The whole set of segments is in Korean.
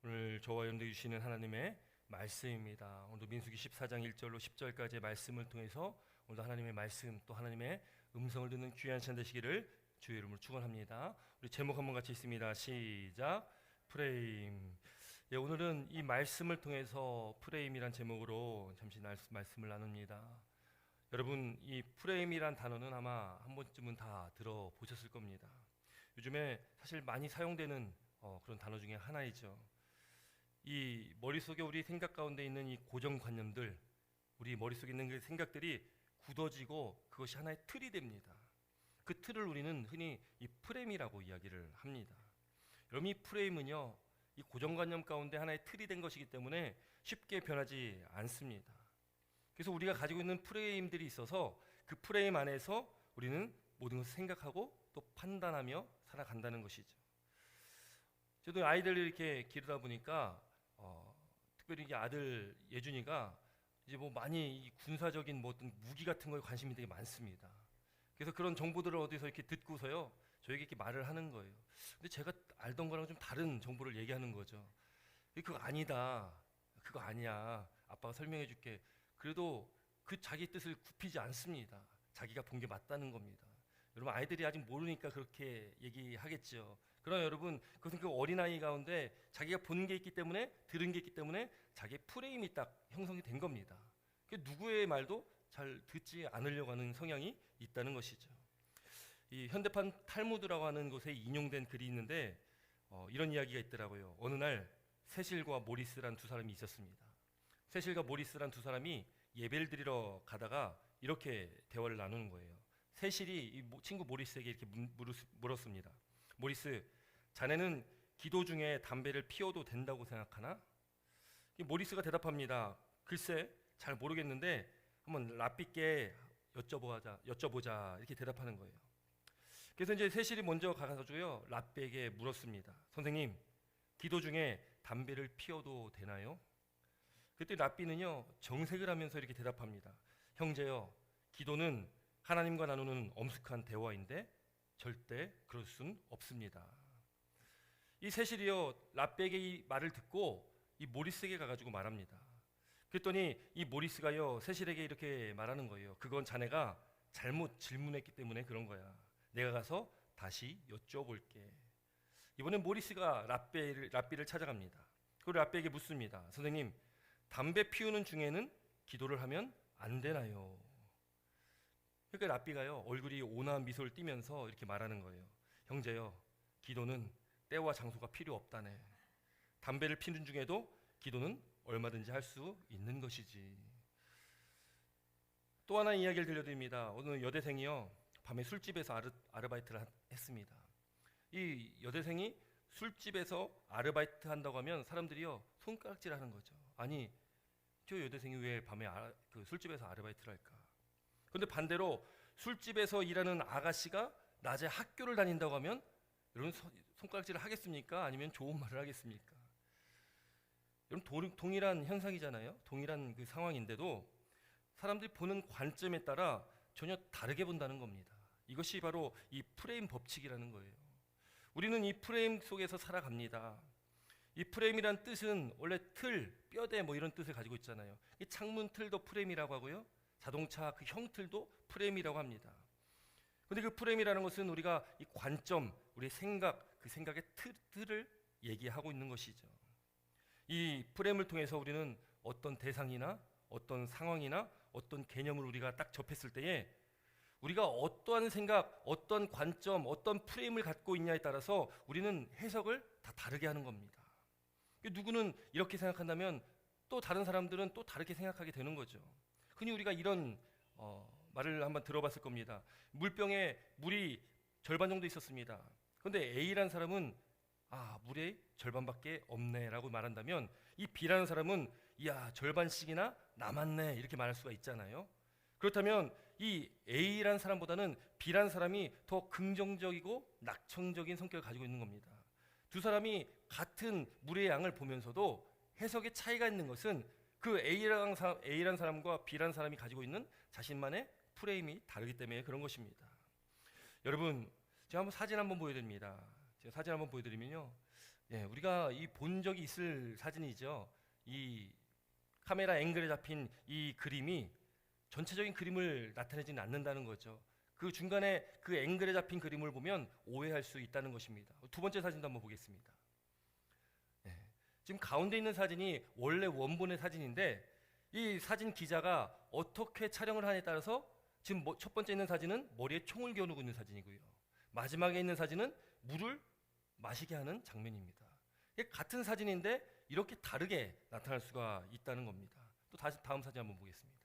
오늘 저와 여러분들에게 주시는 하나님의 말씀입니다. 오늘도 민수기 14장 1절로 10절까지의 말씀을 통해서 오늘도 하나님의 말씀 또 하나님의 음성을 듣는 귀한 시간 되시기를 주의 이름으로 축원합니다. 우리 제목 한번 같이 있습니다. 시작. 프레임. 오늘은 이 말씀을 통해서 프레임이란 제목으로 잠시 말씀을 나눕니다. 여러분, 이 프레임이란 단어는 아마 한 번쯤은 다 들어보셨을 겁니다. 요즘에 사실 많이 사용되는 그런 단어 중에 하나이죠. 이 머릿속에 우리 생각 가운데 있는 이 고정관념들, 우리 머릿속에 있는 그 생각들이 굳어지고 그것이 하나의 틀이 됩니다. 그 틀을 우리는 흔히 이 프레임이라고 이야기를 합니다. 여러분, 이 프레임은요, 이 고정관념 가운데 하나의 틀이 된 것이기 때문에 쉽게 변하지 않습니다. 그래서 우리가 가지고 있는 프레임들이 있어서 그 프레임 안에서 우리는 모든 것을 생각하고 또 판단하며 살아간다는 것이죠. 저도 아이들을 이렇게 기르다 보니까 특별히 이제 아들 예준이가 이제 뭐 많이 이 군사적인 뭐 어떤 무기 같은 거에 관심이 되게 많습니다. 그래서 그런 정보들을 어디서 이렇게 듣고서요, 저에게 이렇게 말을 하는 거예요. 근데 제가 알던 거랑 좀 다른 정보를 얘기하는 거죠. 그거 아니다, 그거 아니야, 아빠가 설명해 줄게. 그래도 그 자기 뜻을 굽히지 않습니다. 자기가 본 게 맞다는 겁니다. 여러분, 아이들이 아직 모르니까 그렇게 얘기하겠죠. 그러나 여러분, 그것은 그 어린아이 가운데 자기가 본 게 있기 때문에, 들은 게 있기 때문에 자기의 프레임이 딱 형성이 된 겁니다. 누구의 말도 잘 듣지 않으려고 하는 성향이 있다는 것이죠. 이 현대판 탈무드라고 하는 곳에 인용된 글이 있는데 이런 이야기가 있더라고요. 어느 날 세실과 모리스란 두 사람이 있었습니다. 세실과 모리스란 두 사람이 예배를 드리러 가다가 이렇게 대화를 나누는 거예요. 세실이 이 친구 모리스에게 이렇게 물었습니다. 모리스, 자네는 기도 중에 담배를 피워도 된다고 생각하나? 모리스가 대답합니다. 글쎄, 잘 모르겠는데 한번 랍비께 여쭤보자 이렇게 대답하는 거예요. 그래서 이제 세실이 먼저 가가지고요, 랍비에게 물었습니다. 선생님, 기도 중에 담배를 피워도 되나요? 그때 랍비는요, 정색을 하면서 이렇게 대답합니다. 형제요, 기도는 하나님과 나누는 엄숙한 대화인데 절대 그럴 순 없습니다. 이 세실이요, 랍비에게 이 말을 듣고 이 모리스에게 가가지고 말합니다. 그랬더니 이 모리스가요, 세실에게 이렇게 말하는 거예요. 그건 자네가 잘못 질문했기 때문에 그런 거야. 내가 가서 다시 여쭤볼게. 이번엔 모리스가 랍비를 찾아갑니다. 그리고 랍비에게 묻습니다. 선생님, 담배 피우는 중에는 기도를 하면 안 되나요? 그러니까 랍비가요, 얼굴이 온화한 미소를 띠면서 이렇게 말하는 거예요. 형제요, 기도는 때와 장소가 필요 없다네. 담배를 피는 중에도 기도는 얼마든지 할 수 있는 것이지. 또 하나 이야기를 들려드립니다. 어느 여대생이요, 밤에 술집에서 아르바이트를 했습니다. 이 여대생이 술집에서 아르바이트 한다고 하면 사람들이요, 손가락질 하는 거죠. 아니, 저 여대생이 왜 밤에 그 술집에서 아르바이트를 할까? 그런데 반대로 술집에서 일하는 아가씨가 낮에 학교를 다닌다고 하면 이런 손가락질을 하겠습니까? 아니면 좋은 말을 하겠습니까? 여러분, 동일한 현상이잖아요. 동일한 그 상황인데도 사람들이 보는 관점에 따라 전혀 다르게 본다는 겁니다. 이것이 바로 이 프레임 법칙이라는 거예요. 우리는 이 프레임 속에서 살아갑니다. 이 프레임이란 뜻은 원래 틀, 뼈대 뭐 이런 뜻을 가지고 있잖아요. 이 창문 틀도 프레임이라고 하고요, 자동차 그 형틀도 프레임이라고 합니다. 그런데 그 프레임이라는 것은 우리가 이 관점, 우리의 생각, 그 생각의 틀을 얘기하고 있는 것이죠. 이 프레임을 통해서 우리는 어떤 대상이나 어떤 상황이나 어떤 개념을 우리가 딱 접했을 때에 우리가 어떠한 생각, 어떤 관점, 어떤 프레임을 갖고 있냐에 따라서 우리는 해석을 다 다르게 하는 겁니다. 누구는 이렇게 생각한다면 또 다른 사람들은 또 다르게 생각하게 되는 거죠. 흔히 우리가 이런 말을 한번 들어봤을 겁니다. 물병에 물이 절반 정도 있었습니다. 그런데 A라는 사람은 물의 절반밖에 없네 라고 말한다면 이 B라는 사람은 이야, 절반씩이나 남았네 이렇게 말할 수가 있잖아요. 그렇다면 이 A라는 사람보다는 B라는 사람이 더 긍정적이고 낙천적인 성격을 가지고 있는 겁니다. 두 사람이 같은 물의 양을 보면서도 해석의 차이가 있는 것은 그 A라는 사람과 B라는 사람이 가지고 있는 자신만의 프레임이 다르기 때문에 그런 것입니다. 여러분, 제가 사진 한번 보여드립니다. 제가 사진 한번 보여드리면요, 예, 우리가 이 본 적이 있을 사진이죠. 이 카메라 앵글에 잡힌 이 그림이 전체적인 그림을 나타내지는 않는다는 거죠. 그 중간에 그 앵글에 잡힌 그림을 보면 오해할 수 있다는 것입니다. 두 번째 사진도 한번 보겠습니다. 예, 지금 가운데 있는 사진이 원래 원본의 사진인데 이 사진 기자가 어떻게 촬영을 하냐에 따라서 지금 첫 번째 있는 사진은 머리에 총을 겨누고 있는 사진이고요. 마지막에 있는 사진은 물을 마시게 하는 장면입니다. 이게 같은 사진인데 이렇게 다르게 나타날 수가 있다는 겁니다. 또 다시 다음 사진 한번 보겠습니다.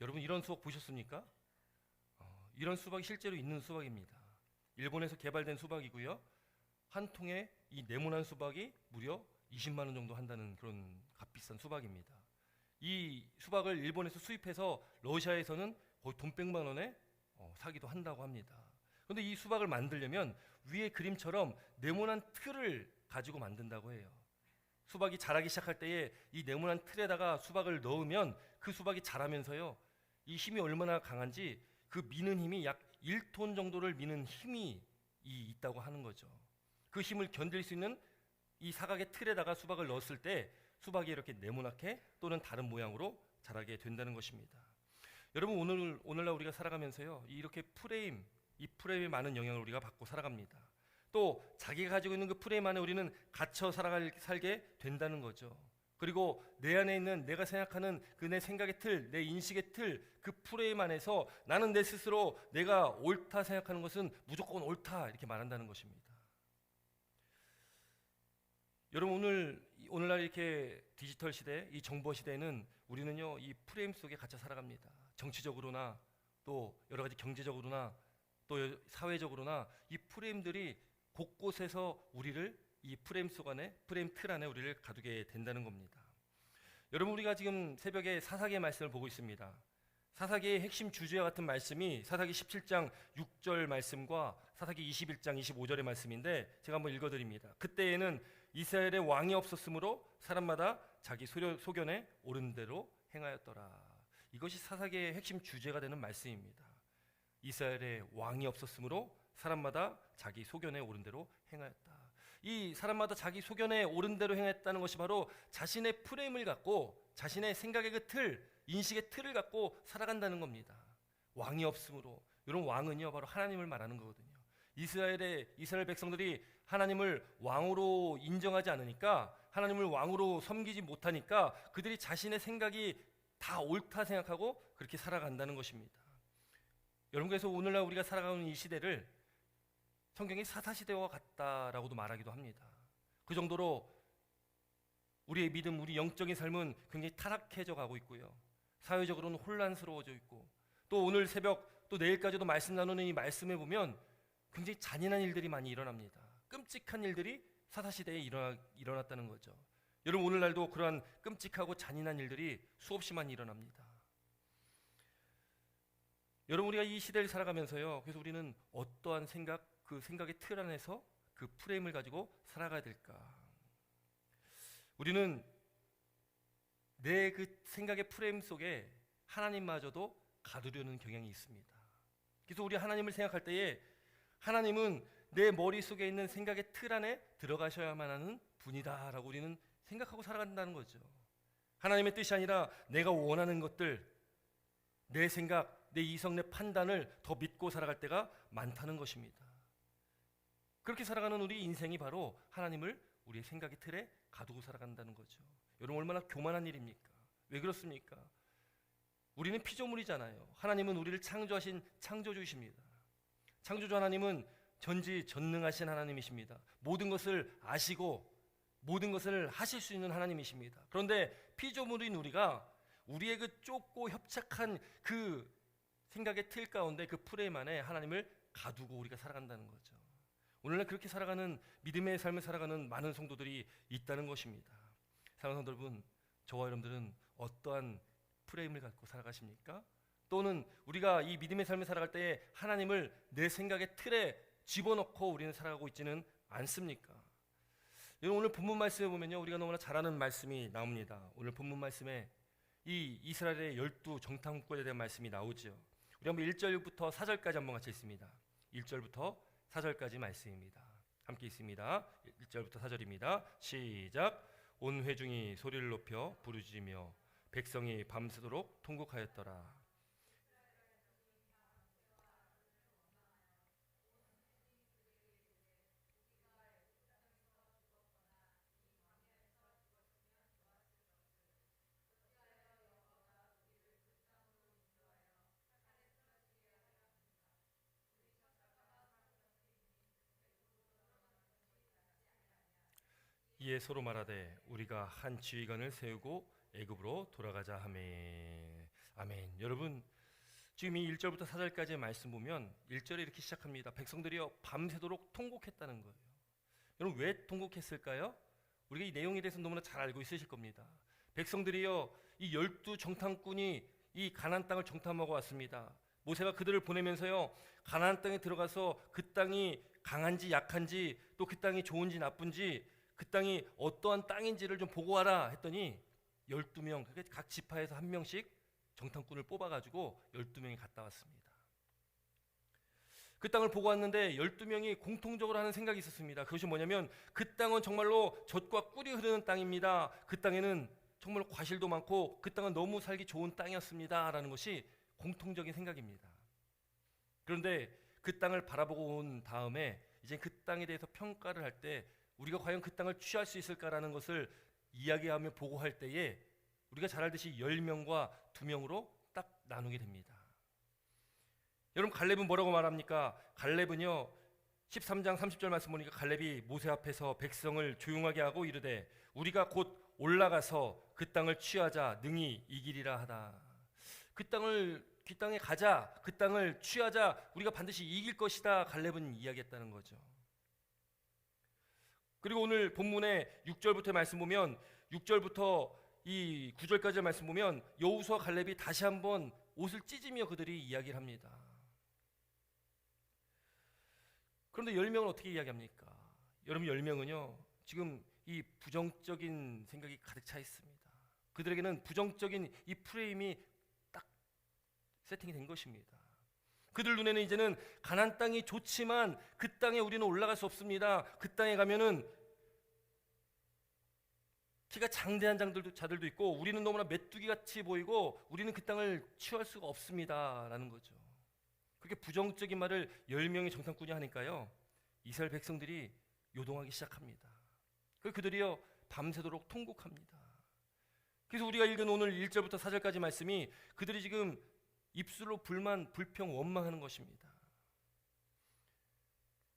여러분 이런 수박 보셨습니까? 이런 수박이 실제로 있는 수박입니다. 일본에서 개발된 수박이고요. 한 통에 이 네모난 수박이 무려 20만 원 정도 한다는 그런 값비싼 수박입니다. 이 수박을 일본에서 수입해서 러시아에서는 거의 돈 100만 원에 사기도 한다고 합니다. 그런데 이 수박을 만들려면 위에 그림처럼 네모난 틀을 가지고 만든다고 해요. 수박이 자라기 시작할 때에 이 네모난 틀에다가 수박을 넣으면 그 수박이 자라면서요. 이 힘이 얼마나 강한지 그 미는 힘이 약 1톤 정도를 미는 힘이 있다고 하는 거죠. 그 힘을 견딜 수 있는 이 사각의 틀에다가 수박을 넣었을 때 수박이 이렇게 네모나게 또는 다른 모양으로 자라게 된다는 것입니다. 여러분 오늘날 우리가 살아가면서요. 이렇게 이 프레임에 많은 영향을 우리가 받고 살아갑니다. 또 자기가 가지고 있는 그 프레임 안에 우리는 갇혀 살게 된다는 거죠. 그리고 내 안에 있는 내가 생각하는 그 내 생각의 틀, 내 인식의 틀, 그 프레임 안에서 나는 내 스스로 내가 옳다 생각하는 것은 무조건 옳다 이렇게 말한다는 것입니다. 여러분 오늘날 이렇게 디지털 시대, 이 정보 시대에는 우리는요 이 프레임 속에 갇혀 살아갑니다. 정치적으로나 또 여러 가지 경제적으로나 또 사회적으로나 이 프레임들이 곳곳에서 우리를 이 프레임 속 안에, 프레임 틀 안에 우리를 가두게 된다는 겁니다. 여러분 우리가 지금 새벽에 사사기의 말씀을 보고 있습니다. 사사기의 핵심 주제와 같은 말씀이 사사기 17장 6절 말씀과 사사기 21장 25절의 말씀인데 제가 한번 읽어드립니다. 그때에는 이스라엘에 왕이 없었으므로 사람마다 자기 소견에 옳은 대로 행하였더라. 이것이 사사기의 핵심 주제가 되는 말씀입니다. 이스라엘에 왕이 없었으므로 사람마다 자기 소견에 옳은 대로 행하였다. 이 사람마다 자기 소견에 옳은 대로 행했다는 것이 바로 자신의 프레임을 갖고 자신의 생각의 그 틀, 인식의 틀을 갖고 살아간다는 겁니다. 왕이 없으므로. 이런 왕은요 바로 하나님을 말하는 거거든요. 이스라엘 백성들이 하나님을 왕으로 인정하지 않으니까, 하나님을 왕으로 섬기지 못하니까 그들이 자신의 생각이 다 옳다 생각하고 그렇게 살아간다는 것입니다. 여러분 그래서 오늘날 우리가 살아가는 이 시대를 성경이 사사시대와 같다라고도 말하기도 합니다. 그 정도로 우리의 믿음, 우리 영적인 삶은 굉장히 타락해져 가고 있고요. 사회적으로는 혼란스러워져 있고, 또 오늘 새벽 또 내일까지도 말씀 나누는 이 말씀에 보면 굉장히 잔인한 일들이 많이 일어납니다. 끔찍한 일들이 사사시대에 일어났다는 거죠. 여러분 오늘날도 그러한 끔찍하고 잔인한 일들이 수없이 많이 일어납니다. 여러분 우리가 이 시대를 살아가면서요. 그래서 우리는 어떠한 생각, 그 생각의 틀 안에서 그 프레임을 가지고 살아가야 될까? 우리는 내 그 생각의 프레임 속에 하나님마저도 가두려는 경향이 있습니다. 그래서 우리 하나님을 생각할 때에 하나님은 내 머릿속에 있는 생각의 틀 안에 들어가셔야만 하는 분이다라고 우리는 생각하고 살아간다는 거죠. 하나님의 뜻이 아니라 내가 원하는 것들, 내 생각, 내 이성, 내 판단을 더 믿고 살아갈 때가 많다는 것입니다. 그렇게 살아가는 우리 인생이 바로 하나님을 우리의 생각의 틀에 가두고 살아간다는 거죠. 여러분 얼마나 교만한 일입니까? 왜 그렇습니까? 우리는 피조물이잖아요. 하나님은 우리를 창조하신 창조주이십니다. 창조주 하나님은 전지전능하신 하나님이십니다. 모든 것을 아시고 모든 것을 하실 수 있는 하나님이십니다. 그런데 피조물인 우리가 우리의 그 좁고 협착한 그 생각의 틀 가운데 그 프레임 안에 하나님을 가두고 우리가 살아간다는 거죠. 오늘날 그렇게 살아가는 믿음의 삶을 살아가는 많은 성도들이 있다는 것입니다. 사랑하는 성도 여러분, 저와 여러분들은 어떠한 프레임을 갖고 살아가십니까? 또는 우리가 이 믿음의 삶을 살아갈 때에 하나님을 내 생각의 틀에 집어넣고 우리는 살아가고 있지는 않습니까? 여러분 오늘 본문 말씀에 보면요, 우리가 너무나 잘 아는 말씀이 나옵니다. 오늘 본문 말씀에 이 이스라엘의 12 정탐꾼에 대한 말씀이 나오죠. 우리 한번 1절부터 4절까지 한번 같이 읽습니다. 1절부터 4절까지 말씀입니다. 함께 있습니다. 1절부터 4절입니다. 시작. 온 회중이 소리를 높여 부르짖으며 백성이 밤새도록 통곡하였더라. 이에 서로 말하되 우리가 한 지휘관을 세우고 애굽으로 돌아가자 하매. 아멘. 여러분, 지금 이 1절부터 4절까지의 말씀 보면 1절에 이렇게 시작합니다. 백성들이여 밤새도록 통곡했다는 거예요. 여러분, 왜 통곡했을까요? 우리가 이 내용에 대해서 너무나 잘 알고 있으실 겁니다. 백성들이여, 이 12 정탐꾼이 이 가나안 땅을 정탐하고 왔습니다. 모세가 그들을 보내면서요, 가나안 땅에 들어가서 그 땅이 강한지 약한지, 또 그 땅이 좋은지 나쁜지, 그 땅이 어떠한 땅인지를 좀 보고 와라 했더니 12명, 그게 각 지파에서 한 명씩 정탐꾼을 뽑아가지고 12명이 갔다 왔습니다. 그 땅을 보고 왔는데 12명이 공통적으로 하는 생각이 있었습니다. 그것이 뭐냐면 그 땅은 정말로 젖과 꿀이 흐르는 땅입니다. 그 땅에는 정말로 과실도 많고 그 땅은 너무 살기 좋은 땅이었습니다 라는 것이 공통적인 생각입니다. 그런데 그 땅을 바라보고 온 다음에 이제 그 땅에 대해서 평가를 할 때 우리가 과연 그 땅을 취할 수 있을까라는 것을 이야기하며 보고할 때에 우리가 잘 알듯이 10명과 2명으로 딱 나누게 됩니다. 여러분, 갈렙은 뭐라고 말합니까? 갈렙은요 13장 30절 말씀 보니까 갈렙이 모세 앞에서 백성을 조용하게 하고 이르되 우리가 곧 올라가서 그 땅을 취하자 능히 이기리라 하다. 그 땅에 가자, 그 땅을 취하자, 우리가 반드시 이길 것이다 갈렙은 이야기했다는 거죠. 그리고 오늘 본문의 6절부터 말씀 보면 6절부터 이 9절까지 말씀 보면 여호수아 갈렙이 다시 한번 옷을 찢으며 그들이 이야기를 합니다. 그런데 10명은 어떻게 이야기합니까? 여러분, 10명은요 지금 이 부정적인 생각이 가득 차 있습니다. 그들에게는 부정적인 이 프레임이 딱 세팅이 된 것입니다. 그들 눈에는 이제는 가나안 땅이 좋지만 그 땅에 우리는 올라갈 수 없습니다. 그 땅에 가면은 키가 장대한 자들도 있고 우리는 너무나 메뚜기같이 보이고 우리는 그 땅을 취할 수가 없습니다 라는 거죠. 그렇게 부정적인 말을 10명의 정탐꾼이 하니까요 이스라엘 백성들이 요동하기 시작합니다. 그들이요 밤새도록 통곡합니다. 그래서 우리가 읽은 오늘 1절부터 4절까지 말씀이 그들이 지금 입술로 불만, 불평, 원망하는 것입니다.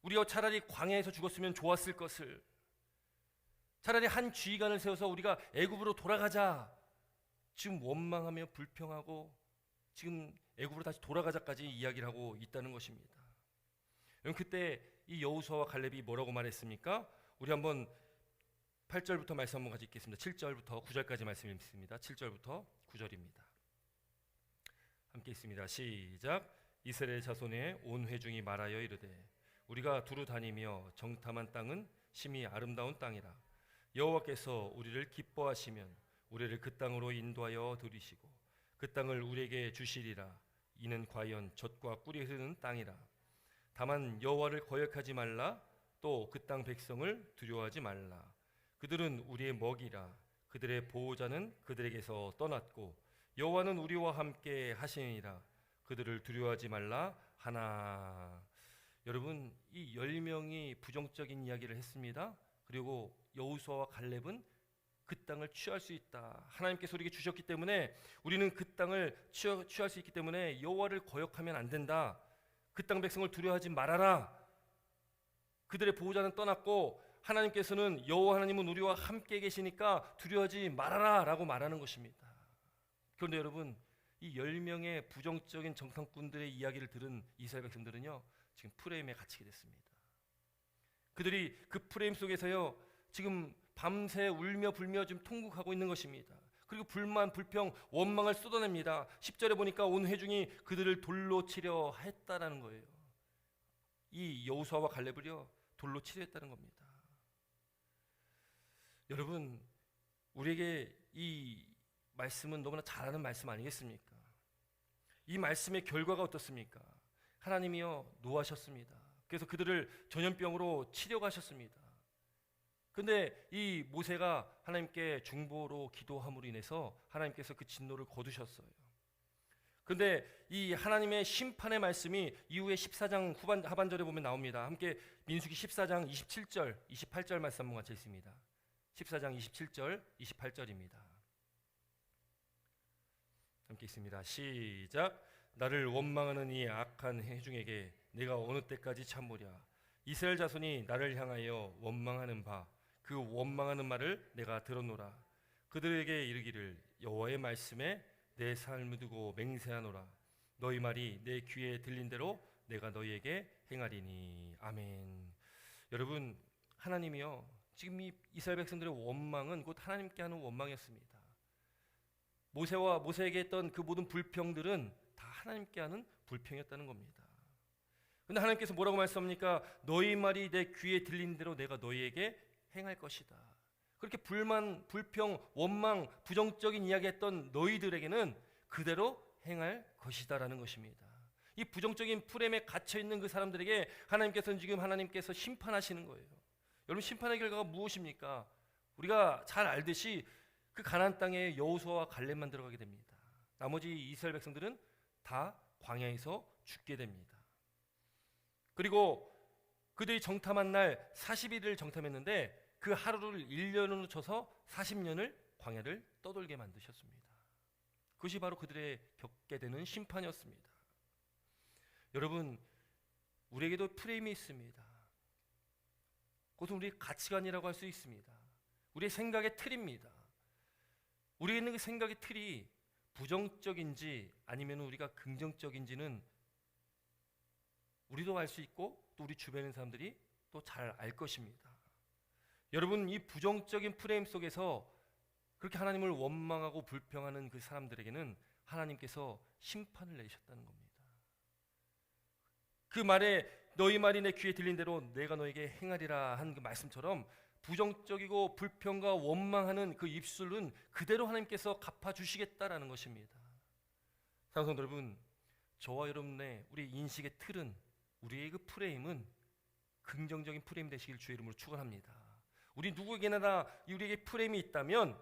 우리가 차라리 광야에서 죽었으면 좋았을 것을, 차라리 한 지휘관을 세워서 우리가 애굽으로 돌아가자, 지금 원망하며 불평하고 지금 애굽으로 다시 돌아가자까지 이야기를 하고 있다는 것입니다. 여러분, 그때 이 여호수아와 갈렙이 뭐라고 말했습니까? 우리 한번 8절부터 말씀 한번 같이 읽겠습니다. 7절부터 9절까지 말씀 읽습니다. 7절부터 9절입니다. 함께 있습니다. 시작. 이스라엘 자손의 온 회중이 말하여 이르되 우리가 두루 다니며 정탐한 땅은 심히 아름다운 땅이라. 여호와께서 우리를 기뻐하시면 우리를 그 땅으로 인도하여 들이시고 그 땅을 우리에게 주시리라. 이는 과연 젖과 꿀이 흐르는 땅이라. 다만 여호와를 거역하지 말라. 또 그 땅 백성을 두려워하지 말라. 그들은 우리의 먹이라. 그들의 보호자는 그들에게서 떠났고 여호와는 우리와 함께 하시니라. 그들을 두려워하지 말라 하나. 여러분, 이 10명이 부정적인 이야기를 했습니다. 그리고 여호수아와 갈렙은 그 땅을 취할 수 있다. 하나님께서 우리에게 주셨기 때문에 우리는 그 땅을 취할 수 있기 때문에 여호와를 거역하면 안 된다. 그 땅 백성을 두려워하지 말아라. 그들의 보호자는 떠났고 하나님께서는 여호와 하나님은 우리와 함께 계시니까 두려워하지 말아라 라고 말하는 것입니다. 그런데 여러분, 이 10명의 부정적인 정탐꾼들의 이야기를 들은 이스라엘 백성들은요 지금 프레임에 갇히게 됐습니다. 그들이 그 프레임 속에서요 지금 밤새 울며 불며 지금 통곡하고 있는 것입니다. 그리고 불만, 불평, 원망을 쏟아냅니다. 10절에 보니까 온 회중이 그들을 돌로 치려 했다라는 거예요. 이 여호수아와 갈렙을요 돌로 치려 했다는 겁니다. 여러분, 우리에게 이 말씀은 너무나 잘 아는 말씀 아니겠습니까? 이 말씀의 결과가 어떻습니까? 하나님이요 노하셨습니다. 그래서 그들을 전염병으로 치료하셨습니다. 근데 이 모세가 하나님께 중보로 기도함으로 인해서 하나님께서 그 진노를 거두셨어요. 근데 이 하나님의 심판의 말씀이 이후에 14장 하반절에 보면 나옵니다. 함께 민수기 14장 27절, 28절 말씀 한번 같이 읽습니다. 14장 27절, 28절입니다. 함께 읽습니다. 시작. 나를 원망하는 이 악한 회중에게 내가 어느 때까지 참으랴. 이스라엘 자손이 나를 향하여 원망하는 바 그 원망하는 말을 내가 들었노라. 그들에게 이르기를 여호와의 말씀에 내 삶을 두고 맹세하노라. 너희 말이 내 귀에 들린 대로 내가 너희에게 행하리니. 아멘. 여러분, 하나님이요, 지금 이 이스라엘 백성들의 원망은 곧 하나님께 하는 원망이었습니다. 모세에게 했던 그 모든 불평들은 다 하나님께 하는 불평이었다는 겁니다. 근데 하나님께서 뭐라고 말씀합니까? 너희 말이 내 귀에 들린 대로 내가 너희에게 행할 것이다. 그렇게 불만, 불평, 원망, 부정적인 이야기했던 너희들에게는 그대로 행할 것이다라는 것입니다. 이 부정적인 프레임에 갇혀 있는 그 사람들에게 하나님께서는 지금 하나님께서 심판하시는 거예요. 여러분, 심판의 결과가 무엇입니까? 우리가 잘 알듯이 그 가나안 땅에 여호수아와 갈렙만 들어가게 됩니다. 나머지 이스라엘 백성들은 다 광야에서 죽게 됩니다. 그리고 그들이 정탐한 날 40일을 정탐했는데 그 하루를 1년으로 쳐서 40년을 광야를 떠돌게 만드셨습니다. 그것이 바로 그들의 겪게 되는 심판이었습니다. 여러분, 우리에게도 프레임이 있습니다. 그것은 우리의 가치관이라고 할 수 있습니다. 우리의 생각의 틀입니다. 우리에 있는 그 생각의 틀이 부정적인지 아니면 우리가 긍정적인지는 우리도 알 수 있고 또 우리 주변에 있는 사람들이 또 잘 알 것입니다. 여러분, 이 부정적인 프레임 속에서 그렇게 하나님을 원망하고 불평하는 그 사람들에게는 하나님께서 심판을 내리셨다는 겁니다. 그 말에 너희 말이 내 귀에 들린 대로 내가 너에게 행하리라 한 그 말씀처럼 부정적이고 불평과 원망하는 그 입술은 그대로 하나님께서 갚아주시겠다라는 것입니다. 사랑하는 성도 여러분, 저와 여러분의 우리 인식의 틀은, 우리의 그 프레임은 긍정적인 프레임 되시길 주의 이름으로 축원합니다. 우리 누구에게나 다 우리에게 프레임이 있다면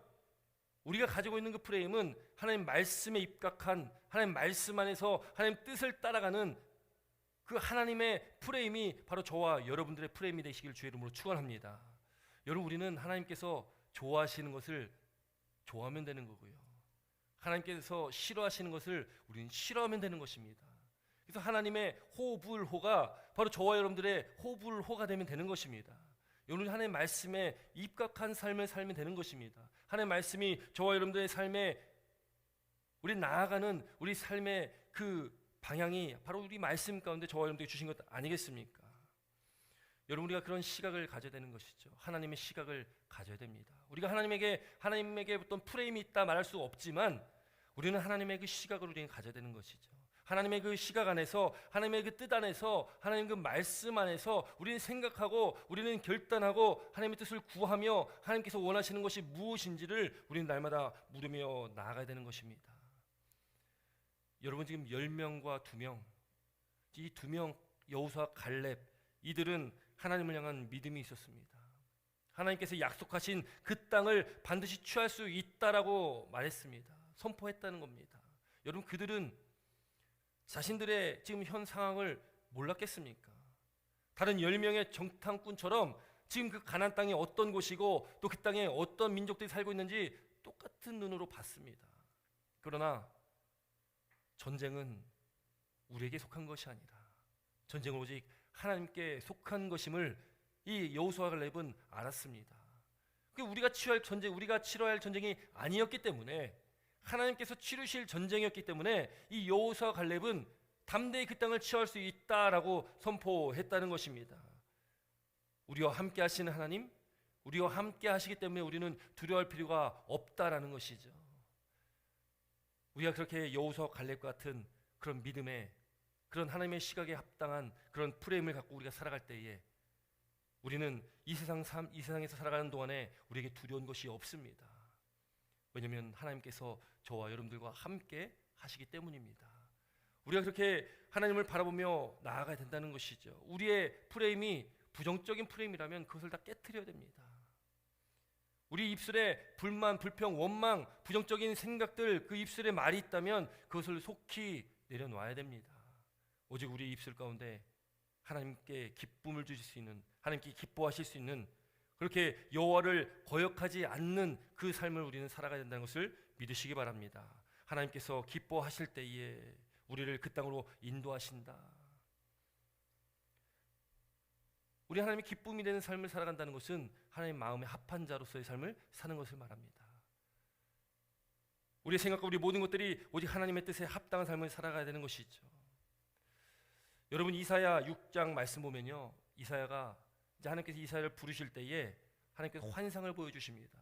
우리가 가지고 있는 그 프레임은 하나님 말씀에 입각한, 하나님 말씀 안에서 하나님 뜻을 따라가는 그 하나님의 프레임이 바로 저와 여러분들의 프레임이 되시길 주의 이름으로 축원합니다. 여러분, 우리는 하나님께서 좋아하시는 것을 좋아하면 되는 거고요, 하나님께서 싫어하시는 것을 우리는 싫어하면 되는 것입니다. 그래서 하나님의 호불호가 바로 저와 여러분들의 호불호가 되면 되는 것입니다. 여러분, 하나님의 말씀에 입각한 삶을 살면 되는 것입니다. 하나님의 말씀이 저와 여러분들의 삶에 우리 나아가는 우리 삶의 그 방향이 바로 우리 말씀 가운데 저와 여러분들이 주신 것 아니겠습니까? 여러분, 우리가 그런 시각을 가져야 되는 것이죠. 하나님의 시각을 가져야 됩니다. 우리가 하나님에게 어떤 프레임이 있다 말할 수 없지만 우리는 하나님의 그 시각을 우리는 가져야 되는 것이죠. 하나님의 그 시각 안에서, 하나님의 그 뜻 안에서, 하나님 그 말씀 안에서 우리는 생각하고, 우리는 결단하고, 하나님의 뜻을 구하며 하나님께서 원하시는 것이 무엇인지를 우리는 날마다 물으며 나아가야 되는 것입니다. 여러분, 지금 10명과 2명, 이 2명 여호수아, 갈렙, 이들은 하나님을 향한 믿음이 있었습니다. 하나님께서 약속하신 그 땅을 반드시 취할 수 있다라고 말했습니다. 선포했다는 겁니다. 여러분, 그들은 자신들의 지금 현 상황을 몰랐겠습니까? 다른 10명의 정탐꾼처럼 지금 그 가나안 땅이 어떤 곳이고 또 그 땅에 어떤 민족들이 살고 있는지 똑같은 눈으로 봤습니다. 그러나 전쟁은 우리에게 속한 것이 아니라 전쟁은 오직 하나님께 속한 것임을 이 여호수아 갈렙은 알았습니다. 우리가 치러야 할 전쟁이 아니었기 때문에, 하나님께서 치르실 전쟁이었기 때문에 이 여호수아 갈렙은 담대히 그 땅을 취할 수 있다라고 선포했다는 것입니다. 우리와 함께 하시는 하나님, 우리와 함께 하시기 때문에 우리는 두려워할 필요가 없다라는 것이죠. 우리가 그렇게 여호수아 갈렙 같은 그런 믿음의, 그런 하나님의 시각에 합당한 그런 프레임을 갖고 우리가 살아갈 때에 우리는 이 세상에서 살아가는 동안에 우리에게 두려운 것이 없습니다. 왜냐하면 하나님께서 저와 여러분들과 함께 하시기 때문입니다. 우리가 그렇게 하나님을 바라보며 나아가야 된다는 것이죠. 우리의 프레임이 부정적인 프레임이라면 그것을 다 깨트려야 됩니다. 우리 입술에 불만, 불평, 원망, 부정적인 생각들, 그 입술에 말이 있다면 그것을 속히 내려놔야 됩니다. 오직 우리 입술 가운데 하나님께 기쁨을 주실 수 있는, 하나님께 기뻐하실 수 있는, 그렇게 여호와를 거역하지 않는 그 삶을 우리는 살아가야 된다는 것을 믿으시기 바랍니다. 하나님께서 기뻐하실 때에 우리를 그 땅으로 인도하신다. 우리 하나님의 기쁨이 되는 삶을 살아간다는 것은 하나님 마음에 합한 자로서의 삶을 사는 것을 말합니다. 우리의 생각과 우리 모든 것들이 오직 하나님의 뜻에 합당한 삶을 살아가야 되는 것이죠. 여러분, 이사야 6장 말씀 보면요, 이사야가 이제 하나님께서 이사야를 부르실 때에 하나님께서 환상을 보여주십니다.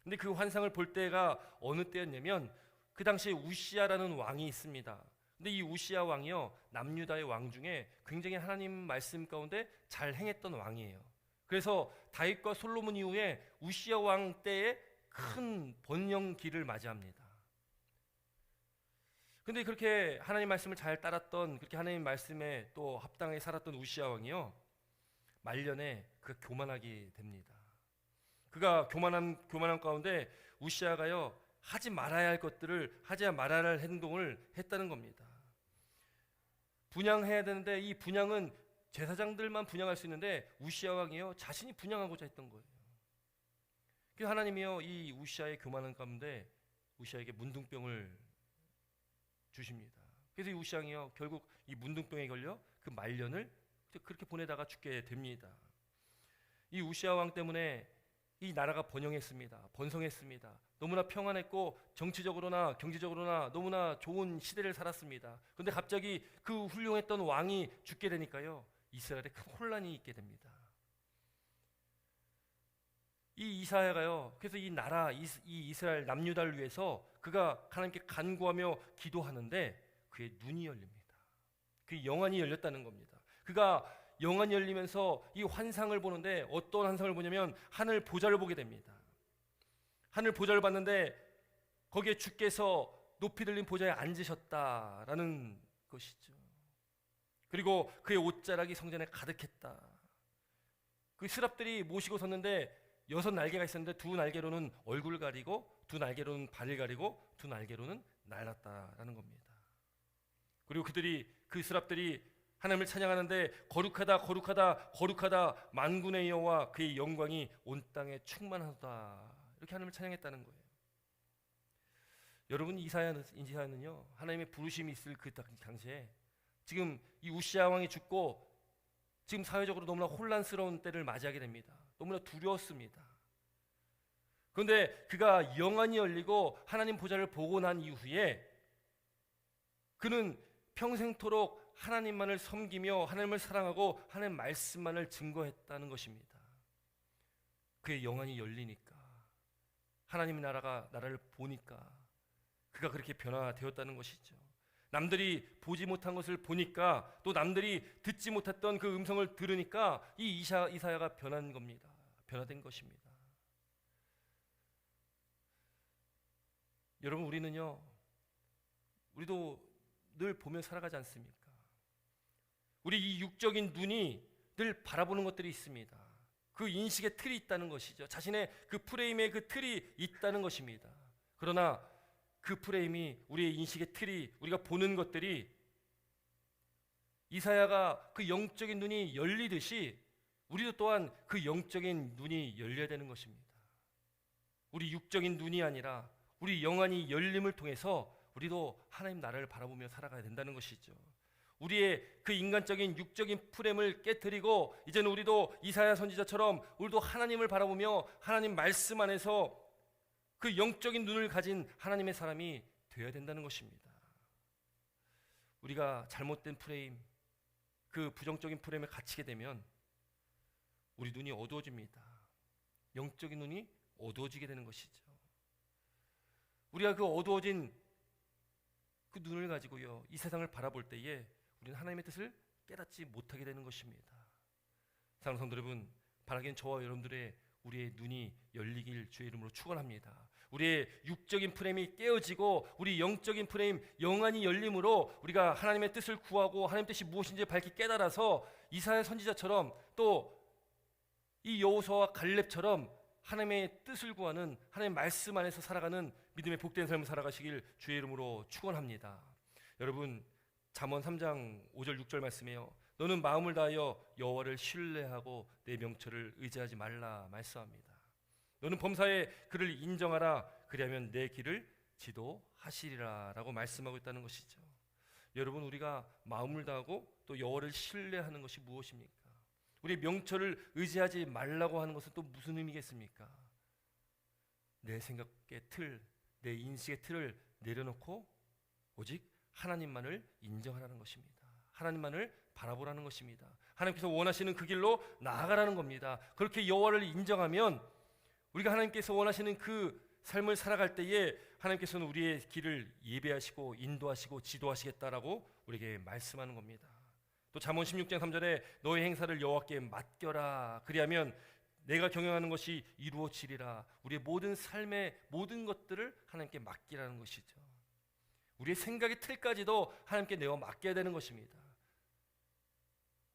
근데 그 환상을 볼 때가 어느 때였냐면 그 당시에 우시아라는 왕이 있습니다. 근데 이 우시아 왕이요, 남유다의 왕 중에 굉장히 하나님 말씀 가운데 잘 행했던 왕이에요. 그래서 다윗과 솔로몬 이후에 우시아 왕 때에 큰 번영기를 맞이합니다. 근데 그렇게 하나님 말씀을 잘 따랐던, 그렇게 하나님 말씀에 또 합당하게 살았던 우시아 왕이요, 말년에 그가 교만하게 됩니다. 그가 교만한 가운데 우시아가요, 하지 말아야 할 것들을 하지 말아야 할 행동을 했다는 겁니다. 분향해야 되는데 이 분향은 제사장들만 분향할 수 있는데 우시아 왕이요, 자신이 분향하고자 했던 거예요. 그래서 하나님이요, 이 우시아의 교만한 가운데 우시아에게 문둥병을 주십니다. 그래서 이 우시아 왕이요, 결국 이 문둥병에 걸려 그 말년을 그렇게 보내다가 죽게 됩니다. 이 우시아 왕 때문에 이 나라가 번성했습니다. 너무나 평안했고 정치적으로나 경제적으로나 너무나 좋은 시대를 살았습니다. 그런데 갑자기 그 훌륭했던 왕이 죽게 되니까요, 이스라엘에 큰 혼란이 있게 됩니다. 이 이사야가요, 그래서 이 나라, 이 이스라엘 남유다를 위해서 그가 하나님께 간구하며 기도하는데 그의 눈이 열립니다. 그 영안이 열렸다는 겁니다. 그가 영안이 열리면서 이 환상을 보는데 어떤 환상을 보냐면 하늘 보좌를 보게 됩니다. 하늘 보좌를 봤는데 거기에 주께서 높이 들린 보좌에 앉으셨다라는 것이죠. 그리고 그의 옷자락이 성전에 가득했다. 그 스랍들이 모시고 섰는데 6날개가 있었는데 2날개로는 얼굴을 가리고 2날개로는 발을 가리고 2날개로는 날았다라는 겁니다. 그리고 그 스랍들이 하나님을 찬양하는데 거룩하다 거룩하다 거룩하다 만군의 여호와, 그의 영광이 온 땅에 충만하다, 이렇게 하나님을 찬양했다는 거예요. 여러분, 이사야는요, 하나님의 부르심이 있을 그 당시에 지금 이 우시아 왕이 죽고 지금 사회적으로 너무나 혼란스러운 때를 맞이하게 됩니다. 너무나 두려웠습니다. 그런데 그가 영안이 열리고 하나님 보좌를 보고 난 이후에 그는 평생토록 하나님만을 섬기며 하나님을 사랑하고 하나님 말씀만을 증거했다는 것입니다. 그의 영안이 열리니까, 하나님의 나라를 보니까 그가 그렇게 변화되었다는 것이죠. 남들이 보지 못한 것을 보니까, 또 남들이 듣지 못했던 그 음성을 들으니까 이 이사야가 변한 겁니다. 변화된 것입니다. 여러분, 우리도 늘 보며 살아가지 않습니까? 우리 이 육적인 눈이 늘 바라보는 것들이 있습니다. 그 인식의 틀이 있다는 것이죠. 자신의 그 프레임의 그 틀이 있다는 것입니다. 그러나 그 프레임이, 우리의 인식의 틀이, 우리가 보는 것들이 이사야가 그 영적인 눈이 열리듯이 우리도 또한 그 영적인 눈이 열려야 되는 것입니다. 우리 육적인 눈이 아니라 우리 영안이 열림을 통해서 우리도 하나님 나라를 바라보며 살아가야 된다는 것이죠. 우리의 그 인간적인 육적인 프레임을 깨트리고 이제는 우리도 이사야 선지자처럼 우리도 하나님을 바라보며 하나님 말씀 안에서 그 영적인 눈을 가진 하나님의 사람이 되어야 된다는 것입니다. 우리가 잘못된 프레임, 그 부정적인 프레임에 갇히게 되면 우리 눈이 어두워집니다. 영적인 눈이 어두워지게 되는 것이죠. 우리가 그 어두워진 그 눈을 가지고요, 이 세상을 바라볼 때에 우리는 하나님의 뜻을 깨닫지 못하게 되는 것입니다. 사랑하는 성도 여러분, 바라기는 저와 여러분들의 우리의 눈이 열리길 주의 이름으로 축원합니다. 우리의 육적인 프레임이 깨어지고 우리 영적인 프레임, 영안이 열림으로 우리가 하나님의 뜻을 구하고 하나님 뜻이 무엇인지 밝히 깨달아서 이사야 선지자처럼 또 이 여호수아와 갈렙처럼 하나님의 뜻을 구하는 하나님의 말씀 안에서 살아가는 믿음의 복된 삶을 살아가시길 주의 이름으로 축원합니다. 여러분, 잠언 3장 5절 6절 말씀이에요. 너는 마음을 다하여 여호와를 신뢰하고 내 명철을 의지하지 말라 말씀합니다. 너는 범사에 그를 인정하라, 그리하면 내 길을 지도하시리라 라고 말씀하고 있다는 것이죠. 여러분, 우리가 마음을 다하고 또 여호와를 신뢰하는 것이 무엇입니까? 우리 명철을 의지하지 말라고 하는 것은 또 무슨 의미겠습니까? 내 생각의 틀, 내 인식의 틀을 내려놓고 오직 하나님만을 인정하라는 것입니다. 하나님만을 바라보라는 것입니다. 하나님께서 원하시는 그 길로 나아가라는 겁니다. 그렇게 여호와를 인정하면 우리가 하나님께서 원하시는 그 삶을 살아갈 때에 하나님께서는 우리의 길을 예배하시고 인도하시고 지도하시겠다라고 우리에게 말씀하는 겁니다. 또 잠언 16장 3절에 너의 행사를 여호와께 맡겨라, 그리하면 내가 경영하는 것이 이루어지리라. 우리의 모든 삶의 모든 것들을 하나님께 맡기라는 것이죠. 우리의 생각의 틀까지도 하나님께 내어 맡겨야 되는 것입니다.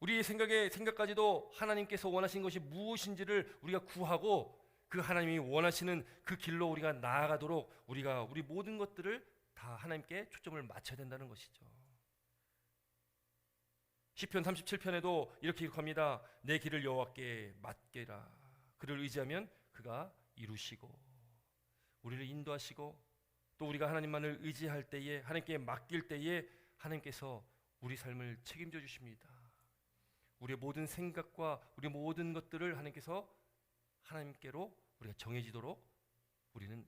우리의 생각까지도 하나님께서 원하신 것이 무엇인지를 우리가 구하고 그 하나님이 원하시는 그 길로 우리가 나아가도록 우리가 우리 모든 것들을 다 하나님께 초점을 맞춰야 된다는 것이죠. 시편 37편에도 이렇게 기록합니다. 내 길을 여호와께 맡겨라. 그를 의지하면 그가 이루시고 우리를 인도하시고 또 우리가 하나님만을 의지할 때에 하나님께 맡길 때에 하나님께서 우리 삶을 책임져 주십니다. 우리의 모든 생각과 우리의 모든 것들을 하나님께서 하나님께로 우리가 정해지도록 우리는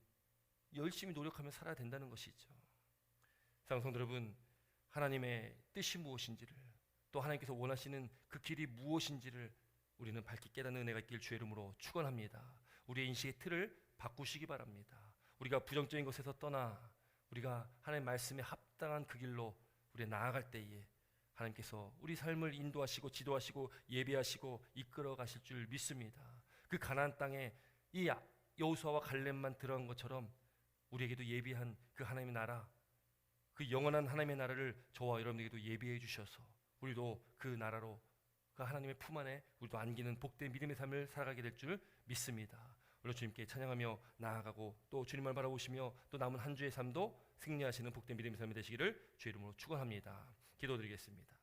열심히 노력하며 살아야 된다는 것이죠. 사랑하는 성도 여러분, 하나님의 뜻이 무엇인지를 또 하나님께서 원하시는 그 길이 무엇인지를 우리는 밝히 깨닫는 은혜가 있길 주의 이름으로 축원합니다. 우리의 인식의 틀을 바꾸시기 바랍니다. 우리가 부정적인 것에서 떠나 우리가 하나님의 말씀에 합당한 그 길로 우리가 나아갈 때에 하나님께서 우리 삶을 인도하시고 지도하시고 예배하시고 이끌어 가실 줄 믿습니다. 그 가나안 땅에 이 여호수아와 갈렙만 들어간 것처럼 우리에게도 예비한 그 하나님의 나라, 그 영원한 하나님의 나라를 저와 여러분에게도 예비해 주셔서 우리도 그 나라로 그 하나님의 품 안에 우리도 안기는 복된 믿음의 삶을 살아가게 될 줄 믿습니다. 오늘 주님께 찬양하며 나아가고 또 주님을 바라보시며 또 남은 한 주의 삶도 승리하시는 복된 믿음의 삶이 되시기를 주의 이름으로 축원합니다. 기도드리겠습니다.